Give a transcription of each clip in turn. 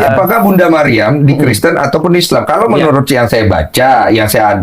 Apakah Bunda Maryam di Kristen ataupun Islam? Kalau menurut yang saya baca, yang saya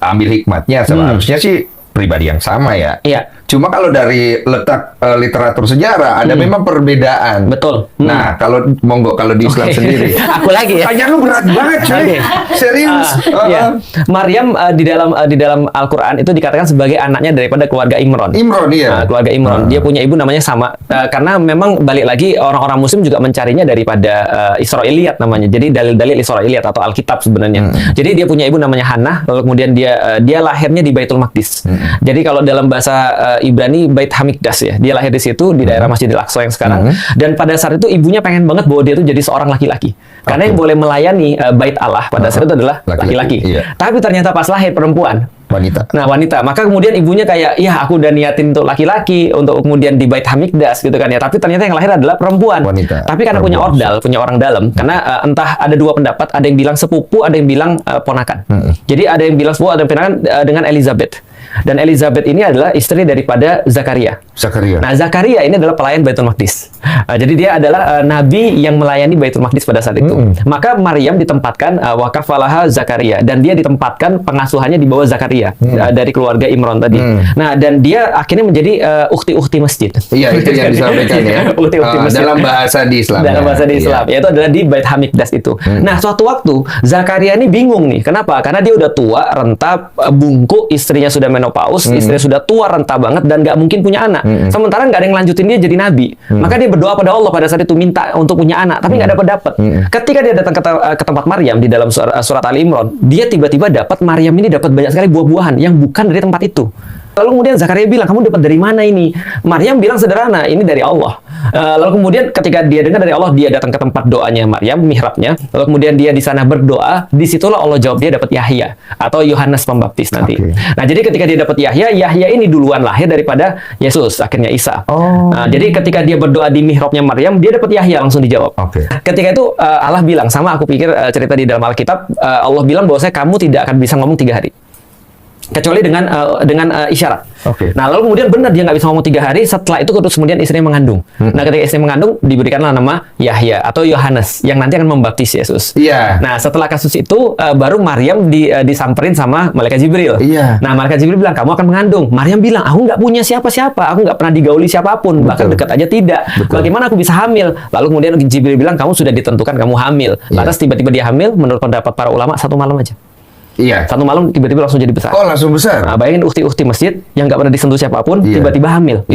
ambil hikmatnya, seharusnya sih pribadi yang sama ya. Iya. Cuma kalau dari letak literatur sejarah ada memang perbedaan. Betul. Nah, kalau monggo kalau di Islam sendiri. Aku lagi ya. Tanya lu berat banget cuy. Serius. Iya. Maryam di dalam Al-Qur'an itu dikatakan sebagai anaknya daripada keluarga Imron. Imron iya. Keluarga Imron. Dia punya ibu namanya sama. Karena memang balik lagi orang-orang muslim juga mencarinya daripada Israiliyat namanya. Jadi dalil-dalil Israiliyat atau Alkitab sebenarnya. Jadi dia punya ibu namanya Hannah, lalu kemudian dia lahirnya di Baitul Maqdis. Jadi kalau dalam bahasa Ibrani Bait Hamikdas ya. Dia lahir di situ di daerah Masjidil Aqsa yang sekarang. Dan pada saat itu ibunya pengen banget bahwa dia itu jadi seorang laki-laki. Karena yang boleh melayani Bait Allah pada saat itu adalah laki-laki. Iya. Tapi ternyata pas lahir perempuan. Wanita. Nah, wanita. Maka kemudian ibunya kayak, ya aku udah niatin untuk laki-laki, untuk kemudian di Bait Hamikdas gitu kan ya. Tapi ternyata yang lahir adalah perempuan. Wanita. Tapi karena punya ordal, punya orang dalam. Karena entah ada dua pendapat, ada yang bilang sepupu, ada yang bilang ponakan. Jadi ada yang bilang sepupu, ada yang ponakan dengan Elizabeth. Dan Elizabeth ini adalah istri daripada Zakaria. Nah, Zakaria ini adalah pelayan Baitul Maqdis. Jadi dia adalah nabi yang melayani Baitul Maqdis pada saat itu. Maka Maryam ditempatkan wakafalaha Zakaria, dan dia ditempatkan pengasuhannya di bawah Zakaria dari keluarga Imron tadi. Nah, dan dia akhirnya menjadi ukti-ukti masjid. Iya, itu yang disampaikan ya. Ukti-ukti masjid. Dalam bahasa di Islam. Dalam bahasa di Islam, yaitu adalah di Bait Hamikdas itu. Nah, suatu waktu Zakaria ini bingung nih. Kenapa? Karena dia udah tua, renta, bungkuk, istrinya sudah menopause, istrinya sudah tua, renta banget, dan nggak mungkin punya anak. Sementara nggak ada yang lanjutin dia jadi nabi. Maka dia berdoa pada Allah pada saat itu, minta untuk punya anak, tapi nggak dapat. Ketika dia datang ke tempat Maryam di dalam surat Ali Imran, dia tiba-tiba dapat Maryam ini dapat banyak sekali buah-buahan yang bukan dari tempat itu. Lalu kemudian Zakaria bilang, kamu dapat dari mana ini? Maryam bilang sederhana, ini dari Allah. Lalu kemudian ketika dia dengar dari Allah, dia datang ke tempat doanya Maryam, mihrabnya. Lalu kemudian dia di sana berdoa, disitulah Allah jawab dia dapat Yahya atau Yohanes Pembaptis nanti. Nah, jadi ketika dia dapat Yahya, Yahya ini duluan lahir daripada Yesus, akhirnya Isa. Nah, jadi ketika dia berdoa di mihrabnya Maryam, dia dapat Yahya langsung dijawab. Ketika itu Allah bilang, sama aku pikir cerita di dalam Alkitab, Allah bilang bahwasanya kamu tidak akan bisa ngomong 3 hari. Kecuali dengan isyarat. Nah, lalu kemudian benar dia nggak bisa ngomong 3 hari. Setelah itu terus kemudian istrinya mengandung. Nah, ketika istri mengandung, diberikanlah nama Yahya atau Yohanes yang nanti akan membaptis Yesus. Nah, setelah kasus itu baru Maryam disamperin sama malaikat Jibril. Nah, malaikat Jibril bilang, kamu akan mengandung. Maryam bilang, aku nggak punya siapa-siapa, aku nggak pernah digauli siapapun, bahkan dekat aja tidak. Bagaimana aku bisa hamil? Lalu kemudian Jibril bilang, kamu sudah ditentukan kamu hamil. Lantas tiba-tiba dia hamil, menurut pendapat para ulama 1 malam aja. 1 malam tiba-tiba langsung jadi besar. Langsung besar. Nah, bayangin ukti-ukti masjid yang nggak pernah disentuh siapapun, tiba-tiba hamil.